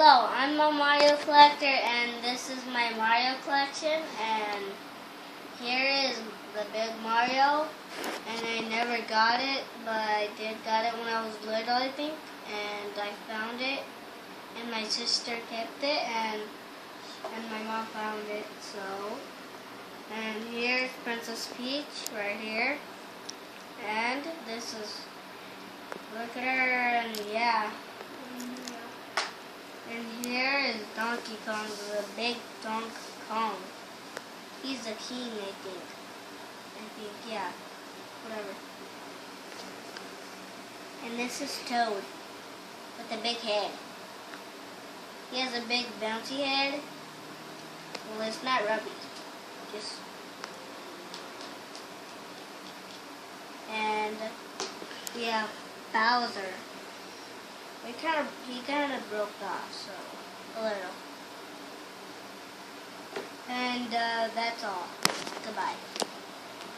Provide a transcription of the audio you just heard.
Hello, I'm a Mario collector, and this is my Mario collection, and here is the big Mario, and I never got it, but I got it when I was little, I think, and I found it, and my sister kept it, and my mom found it, so, and here's Princess Peach, right here, and this is, look at her, and yeah. And here is Donkey Kong, the big Donkey Kong. He's the king, I think. Yeah. Whatever. And this is Toad with a big head. He has a big bouncy head. Well, it's not rubby. Just. And we have Bowser. He kind of broke off, so a little. And that's all. Goodbye.